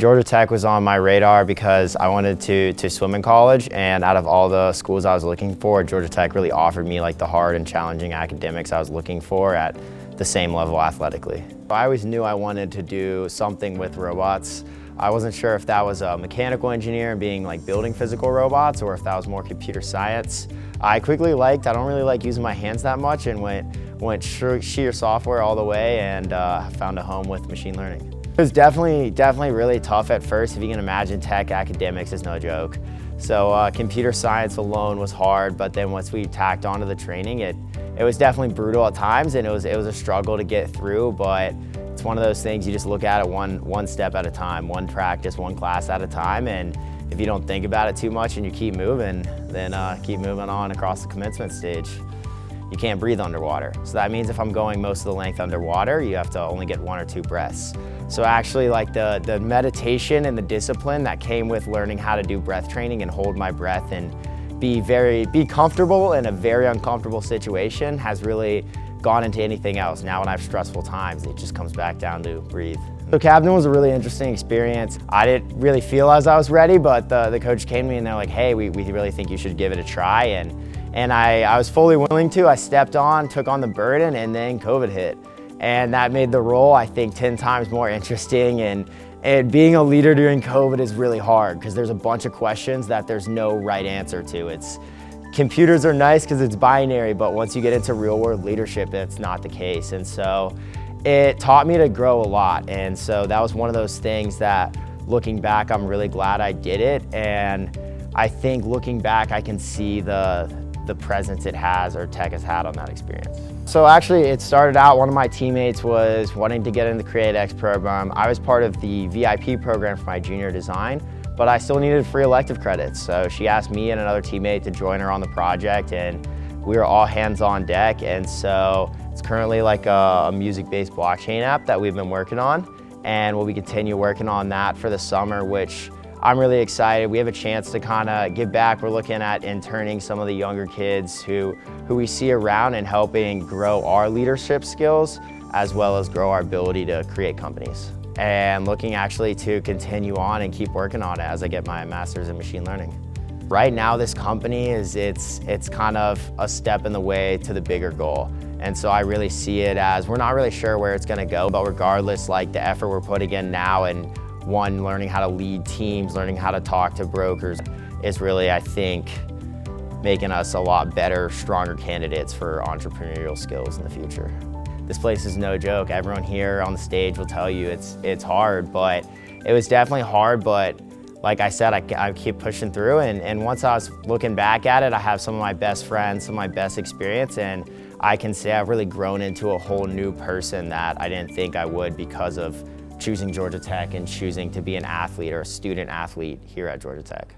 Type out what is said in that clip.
Georgia Tech was on my radar because I wanted to swim in college, and out of all the schools I was looking for, Georgia Tech really offered me like the hard and challenging academics I was looking for at the same level athletically. I always knew I wanted to do something with robots. I wasn't sure if that was a mechanical engineer and being like building physical robots, or if that was more computer science. I quickly I don't really like using my hands that much, and went sheer software all the way, and found a home with machine learning. It was definitely really tough at first. If you can imagine, tech academics is no joke. So computer science alone was hard, but then once we tacked onto the training, it was definitely brutal at times, and it was a struggle to get through, but it's one of those things you just look at it one step at a time, one practice, one class at a time, and if you don't think about it too much and you keep moving, then keep moving on across the commencement stage. You can't breathe underwater. So that means if I'm going most of the length underwater, you have to only get 1 or 2 breaths. So actually, like the meditation and the discipline that came with learning how to do breath training and hold my breath and be comfortable in a very uncomfortable situation has really gone into anything else. Now when I have stressful times, it just comes back down to breathe. So captain was a really interesting experience. I didn't really feel as I was ready, but the coach came to me and they're like, hey, we really think you should give it a try. And I was fully willing to. I stepped on, took on the burden, and then COVID hit. And that made the role, I think, 10 times more interesting. And being a leader during COVID is really hard because there's a bunch of questions that there's no right answer to. Computers are nice because it's binary, but once you get into real world leadership, that's not the case. And so it taught me to grow a lot. And so that was one of those things that, looking back, I'm really glad I did it. And I think looking back, I can see the presence Tech has had on that experience. So actually it started out, one of my teammates was wanting to get in the CreateX program. I was part of the VIP program for my junior design, but I still needed free elective credits. So she asked me and another teammate to join her on the project, and we were all hands on deck. And so it's currently like a music-based blockchain app that we've been working on, and we'll be continue working on that for the summer, which I'm really excited. We have a chance to kind of give back. We're looking at interning some of the younger kids who we see around and helping grow our leadership skills, as well as grow our ability to create companies. And looking actually to continue on and keep working on it as I get my master's in machine learning. Right now, this company it's kind of a step in the way to the bigger goal. And so I really see it as, we're not really sure where it's gonna go, but regardless, like the effort we're putting in now, and learning how to lead teams, learning how to talk to brokers, is really, I think, making us a lot better, stronger candidates for entrepreneurial skills in the future. This place is no joke. Everyone here on the stage will tell you it's hard, but it was definitely hard, but like I said, I keep pushing through, and once I was looking back at it, I have some of my best friends, some of my best experience, and I can say I've really grown into a whole new person that I didn't think I would because of choosing Georgia Tech and choosing to be an athlete or a student athlete here at Georgia Tech.